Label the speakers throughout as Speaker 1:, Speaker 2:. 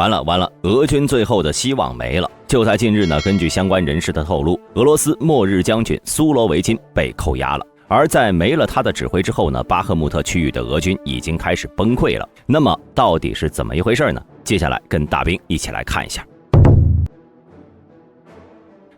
Speaker 1: 完了，俄军最后的希望没了。就在近日呢，根据相关人士的透露，俄罗斯末日将军苏罗维金被扣押了。而在没了他的指挥之后呢，巴赫穆特区域的俄军已经开始崩溃了。那么到底是怎么一回事呢？接下来跟大兵一起来看一下。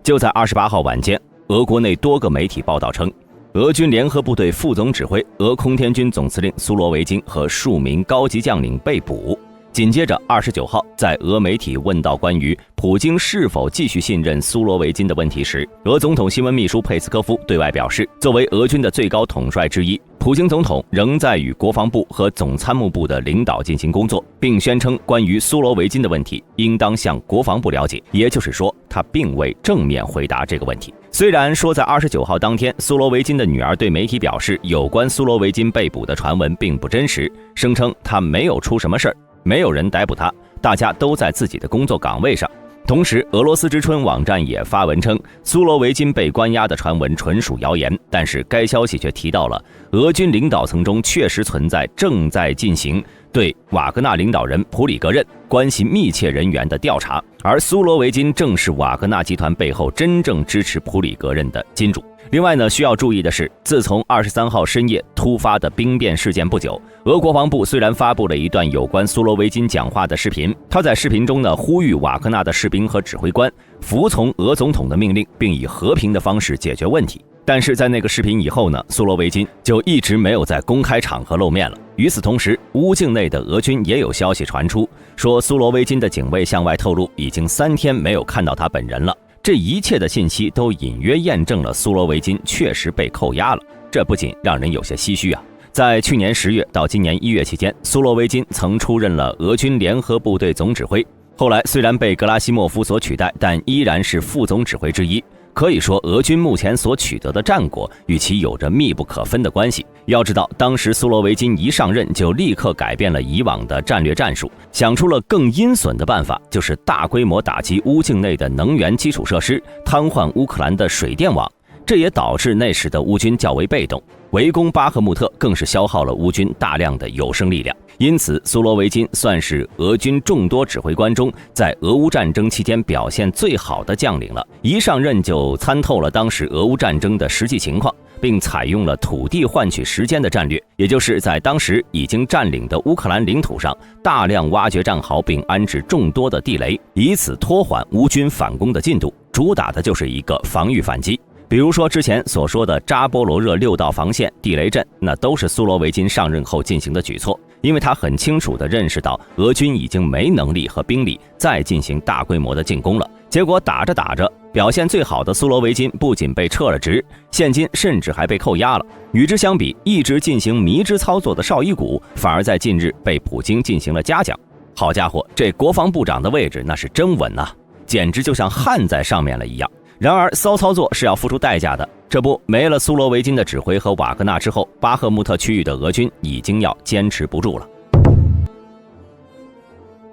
Speaker 1: 就在28号晚间，俄国内多个媒体报道称，俄军联合部队副总指挥、俄空天军总司令苏罗维金和数名高级将领被捕。紧接着29号，在俄媒体问到关于普京是否继续信任苏罗维金的问题时，俄总统新闻秘书佩斯科夫对外表示，作为俄军的最高统帅之一，普京总统仍在与国防部和总参谋部的领导进行工作，并宣称关于苏罗维金的问题应当向国防部了解，也就是说，他并未正面回答这个问题。虽然说在29号当天，苏罗维金的女儿对媒体表示，有关苏罗维金被捕的传闻并不真实，声称他没有出什么事儿，没有人逮捕他，大家都在自己的工作岗位上。同时，俄罗斯之春网站也发文称，苏罗维金被关押的传闻纯属谣言，但是该消息却提到了俄军领导层中确实存在正在进行对瓦格纳领导人普里格任关系密切人员的调查，而苏罗维金正是瓦格纳集团背后真正支持普里格任的金主。另外呢，需要注意的是，自从23号深夜突发的兵变事件不久，俄国防部虽然发布了一段有关苏罗维金讲话的视频，他在视频中呢呼吁瓦格纳的士兵和指挥官服从俄总统的命令，并以和平的方式解决问题。但是在那个视频以后呢，苏罗维金就一直没有在公开场合露面了。与此同时，乌境内的俄军也有消息传出，说苏罗维金的警卫向外透露，已经3天没有看到他本人了。这一切的信息都隐约验证了苏罗维金确实被扣押了，这不仅让人有些唏嘘啊。在去年10月到今年1月期间，苏罗维金曾出任了俄军联合部队总指挥，后来虽然被格拉西莫夫所取代，但依然是副总指挥之一。可以说，俄军目前所取得的战果与其有着密不可分的关系。要知道，当时苏罗维金一上任就立刻改变了以往的战略战术，想出了更阴损的办法，就是大规模打击乌境内的能源基础设施，瘫痪乌克兰的水电网。这也导致那时的乌军较为被动，围攻巴赫穆特更是消耗了乌军大量的有生力量。因此，苏罗维金算是俄军众多指挥官中在俄乌战争期间表现最好的将领了。一上任就参透了当时俄乌战争的实际情况，并采用了土地换取时间的战略，也就是在当时已经占领的乌克兰领土上大量挖掘战壕，并安置众多的地雷，以此拖缓乌军反攻的进度，主打的就是一个防御反击。比如说之前所说的扎波罗热6道防线、地雷阵，那都是苏罗维金上任后进行的举措，因为他很清楚地认识到俄军已经没能力和兵力再进行大规模的进攻了。结果打着打着，表现最好的苏罗维金不仅被撤了职，现金甚至还被扣押了。与之相比，一直进行迷之操作的绍伊古反而在近日被普京进行了嘉奖。好家伙，这国防部长的位置那是真稳啊，简直就像焊在上面了一样。然而骚操作是要付出代价的，这不，没了苏罗维金的指挥和瓦格纳之后，巴赫穆特区域的俄军已经要坚持不住了。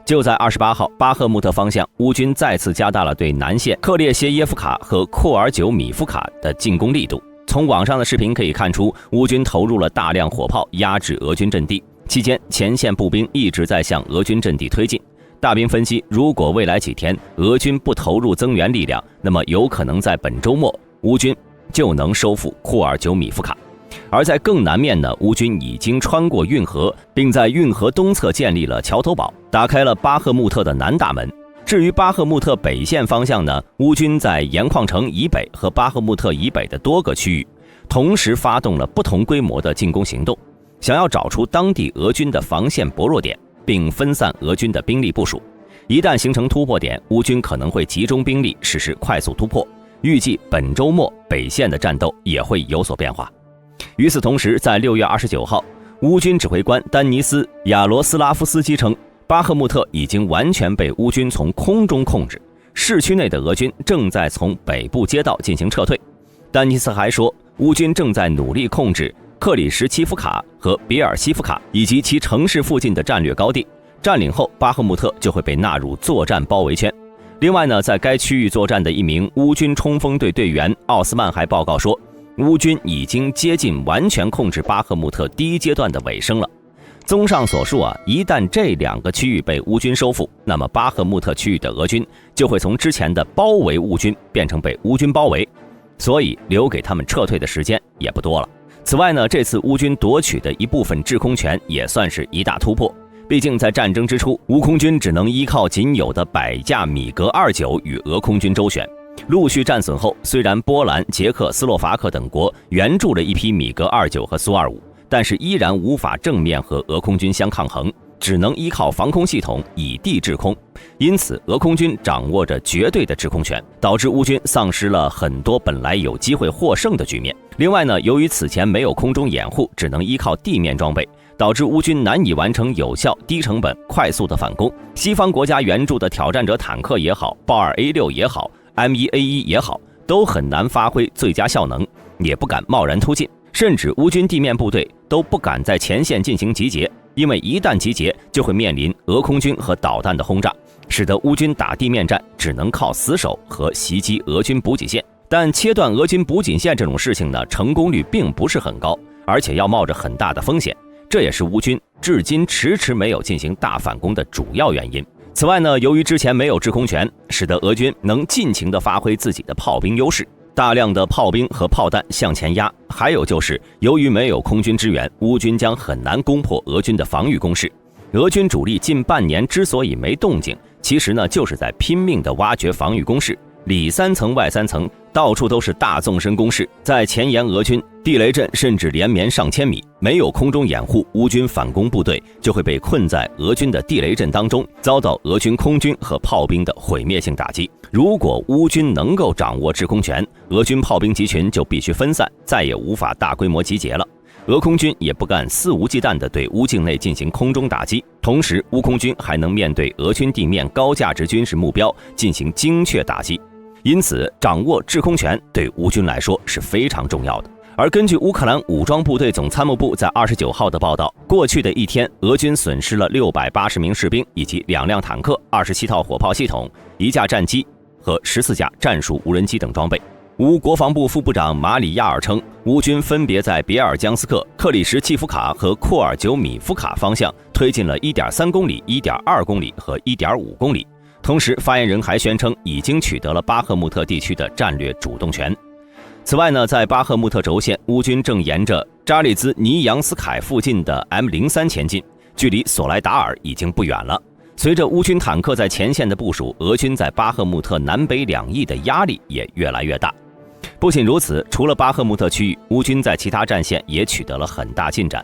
Speaker 1: 就在28号，巴赫穆特方向，乌军再次加大了对南线克列谢耶夫卡和库尔久米夫卡的进攻力度。从网上的视频可以看出，乌军投入了大量火炮压制俄军阵地，期间前线步兵一直在向俄军阵地推进。大兵分析，如果未来几天俄军不投入增援力量，那么有可能在本周末乌军就能收复库尔久米夫卡。而在更南面呢，乌军已经穿过运河，并在运河东侧建立了桥头堡，打开了巴赫穆特的南大门。至于巴赫穆特北线方向呢，乌军在盐矿城以北和巴赫穆特以北的多个区域同时发动了不同规模的进攻行动，想要找出当地俄军的防线薄弱点，并分散俄军的兵力部署。一旦形成突破点，乌军可能会集中兵力实施快速突破。预计本周末北线的战斗也会有所变化。与此同时，在6月29号，乌军指挥官丹尼斯·亚罗斯拉夫斯基称，巴赫穆特已经完全被乌军从空中控制，市区内的俄军正在从北部街道进行撤退。丹尼斯还说，乌军正在努力控制克里什奇夫卡和比尔西夫卡以及其城市附近的战略高地，占领后巴赫穆特就会被纳入作战包围圈。另外呢，在该区域作战的一名乌军冲锋队队员奥斯曼还报告说，乌军已经接近完全控制巴赫穆特第一阶段的尾声了。综上所述一旦这2个区域被乌军收复，那么巴赫穆特区域的俄军就会从之前的包围乌军变成被乌军包围，所以留给他们撤退的时间也不多了。此外呢，这次乌军夺取的一部分制空权也算是一大突破。毕竟在战争之初，乌空军只能依靠仅有的100架米格29与俄空军周旋。陆续战损后，虽然波兰、捷克斯洛伐克等国援助了一批米格29和苏25，但是依然无法正面和俄空军相抗衡，只能依靠防空系统以地制空。因此俄空军掌握着绝对的制空权，导致乌军丧失了很多本来有机会获胜的局面。另外呢，由于此前没有空中掩护，只能依靠地面装备，导致乌军难以完成有效、低成本、快速的反攻。西方国家援助的挑战者坦克也好，豹2 A6 也好， M1A1 也好，都很难发挥最佳效能，也不敢贸然突进，甚至乌军地面部队都不敢在前线进行集结，因为一旦集结就会面临俄空军和导弹的轰炸，使得乌军打地面战只能靠死守和袭击俄军补给线。但切断俄军补给线这种事情呢，成功率并不是很高，而且要冒着很大的风险，这也是乌军至今迟迟没有进行大反攻的主要原因。此外呢，由于之前没有制空权，使得俄军能尽情地发挥自己的炮兵优势，大量的炮兵和炮弹向前压。还有就是由于没有空军支援，乌军将很难攻破俄军的防御工事。俄军主力近半年之所以没动静，其实呢就是在拼命地挖掘防御工事，里3层外3层，到处都是大纵深工事，在前沿俄军地雷阵甚至连绵上千米，没有空中掩护，乌军反攻部队就会被困在俄军的地雷阵当中，遭到俄军空军和炮兵的毁灭性打击。如果乌军能够掌握制空权，俄军炮兵集群就必须分散，再也无法大规模集结了。俄空军也不敢肆无忌惮地对乌境内进行空中打击，同时乌空军还能面对俄军地面高价值军事目标进行精确打击。因此掌握制空权对乌军来说是非常重要的。而根据乌克兰武装部队总参谋部在29号的报道，过去的一天，俄军损失了680名士兵以及2辆坦克、27套火炮系统、1架战机和14架战术无人机等装备。乌国防部副部长马里亚尔称，乌军分别在别尔江斯克、克里什季夫卡和库尔久米夫卡方向推进了 1.3 公里、1.2 公里和 1.5 公里。同时发言人还宣称已经取得了巴赫穆特地区的战略主动权。此外呢，在巴赫穆特轴线，乌军正沿着扎利兹尼扬斯凯附近的 M03 前进，距离索莱达尔已经不远了。随着乌军坦克在前线的部署，俄军在巴赫穆特南北两翼的压力也越来越大。不仅如此，除了巴赫穆特区域，乌军在其他战线也取得了很大进展。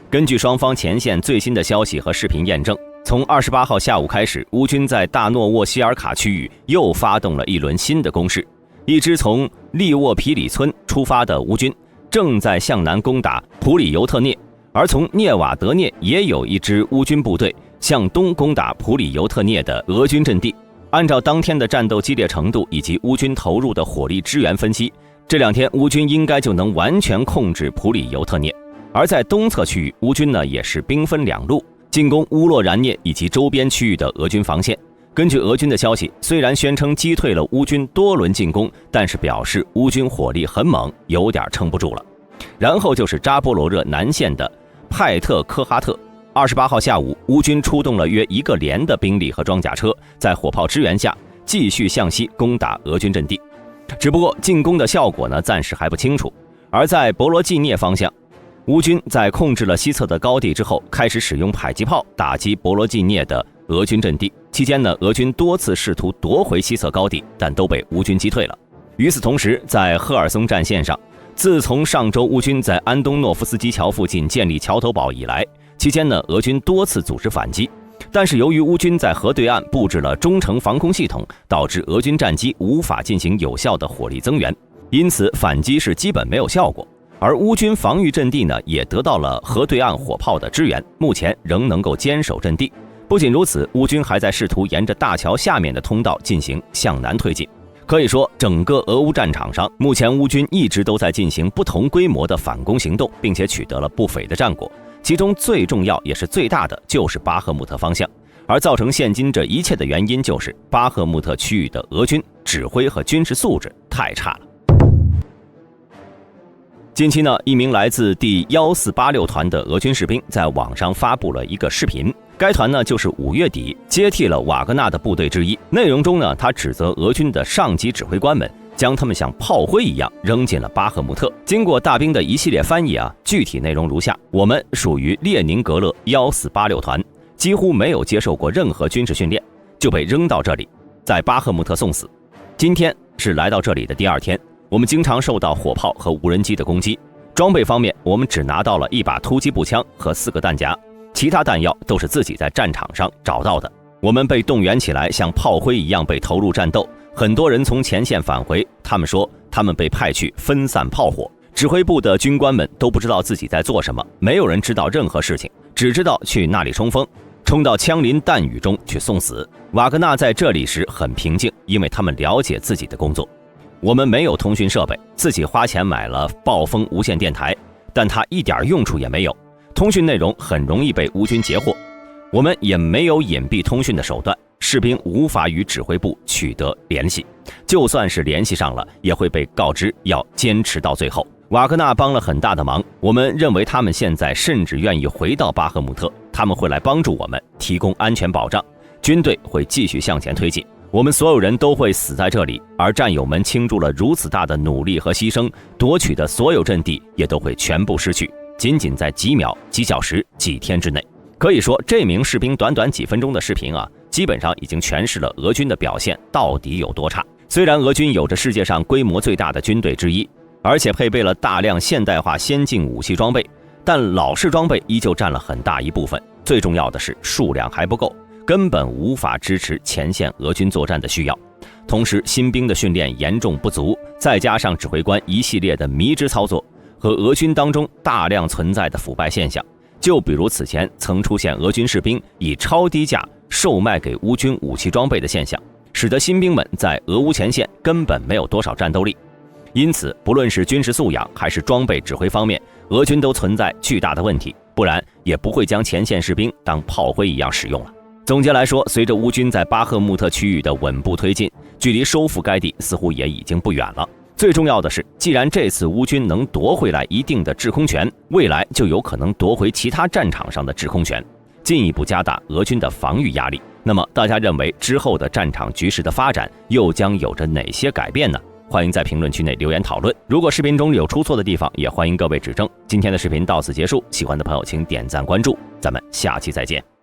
Speaker 1: 根据双方前线最新的消息和视频验证，从28号下午开始，乌军在大诺沃希尔卡区域又发动了一轮新的攻势。一支从利沃皮里村出发的乌军正在向南攻打普里尤特涅，而从涅瓦德涅也有一支乌军部队向东攻打普里尤特涅的俄军阵地。按照当天的战斗激烈程度以及乌军投入的火力支援分析，这2天乌军应该就能完全控制普里尤特涅。而在东侧区域，乌军呢也是兵分2路，进攻乌洛然涅以及周边区域的俄军防线。根据俄军的消息，虽然宣称击退了乌军多轮进攻，但是表示乌军火力很猛，有点撑不住了。然后就是扎波罗热南线的派特科哈特。28号下午，乌军出动了约1个连的兵力和装甲车，在火炮支援下继续向西攻打俄军阵地。只不过进攻的效果呢，暂时还不清楚。而在博罗季涅方向，乌军在控制了西侧的高地之后，开始使用迫击炮打击博罗季涅的俄军阵地。期间呢，俄军多次试图夺回西侧高地，但都被乌军击退了。与此同时，在赫尔松战线上，自从上周乌军在安东诺夫斯基桥附近建立桥头堡以来，期间呢，俄军多次组织反击，但是由于乌军在河对岸布置了中程防空系统，导致俄军战机无法进行有效的火力增援，因此反击是基本没有效果。而乌军防御阵地呢，也得到了河对岸火炮的支援，目前仍能够坚守阵地。不仅如此，乌军还在试图沿着大桥下面的通道进行向南推进。可以说，整个俄乌战场上，目前乌军一直都在进行不同规模的反攻行动，并且取得了不菲的战果。其中最重要也是最大的就是巴赫穆特方向，而造成现今这一切的原因就是巴赫穆特区域的俄军指挥和军事素质太差了。近期呢，一名来自第1486团的俄军士兵在网上发布了一个视频。该团呢，就是5月底接替了瓦格纳的部队之一。内容中呢，他指责俄军的上级指挥官们将他们像炮灰一样扔进了巴赫穆特。经过大兵的一系列翻译具体内容如下：我们属于列宁格勒1486团，几乎没有接受过任何军事训练，就被扔到这里，在巴赫穆特送死。今天是来到这里的第2天。我们经常受到火炮和无人机的攻击，装备方面我们只拿到了1把突击步枪和4个弹夹，其他弹药都是自己在战场上找到的。我们被动员起来，像炮灰一样被投入战斗。很多人从前线返回，他们说他们被派去分散炮火，指挥部的军官们都不知道自己在做什么，没有人知道任何事情，只知道去那里冲锋，冲到枪林弹雨中去送死。瓦格纳在这里时很平静，因为他们了解自己的工作。我们没有通讯设备，自己花钱买了暴风无线电台，但它一点用处也没有，通讯内容很容易被乌军截获。我们也没有隐蔽通讯的手段，士兵无法与指挥部取得联系，就算是联系上了，也会被告知要坚持到最后。瓦格纳帮了很大的忙，我们认为他们现在甚至愿意回到巴赫穆特，他们会来帮助我们，提供安全保障，军队会继续向前推进。我们所有人都会死在这里，而战友们倾注了如此大的努力和牺牲，夺取的所有阵地也都会全部失去，仅仅在几秒、几小时、几天之内。可以说，这名士兵短短几分钟的视频基本上已经诠释了俄军的表现到底有多差。虽然俄军有着世界上规模最大的军队之一，而且配备了大量现代化先进武器装备，但老式装备依旧占了很大一部分。最重要的是数量还不够，根本无法支持前线俄军作战的需要。同时，新兵的训练严重不足，再加上指挥官一系列的迷之操作和俄军当中大量存在的腐败现象，就比如此前曾出现俄军士兵以超低价售卖给乌军武器装备的现象，使得新兵们在俄乌前线根本没有多少战斗力。因此，不论是军事素养还是装备指挥方面，俄军都存在巨大的问题，不然也不会将前线士兵当炮灰一样使用了。总结来说，随着乌军在巴赫穆特区域的稳步推进，距离收复该地似乎也已经不远了。最重要的是，既然这次乌军能夺回来一定的制空权，未来就有可能夺回其他战场上的制空权，进一步加大俄军的防御压力。那么大家认为之后的战场局势的发展又将有着哪些改变呢？欢迎在评论区内留言讨论。如果视频中有出错的地方，也欢迎各位指正。今天的视频到此结束，喜欢的朋友请点赞关注，咱们下期再见。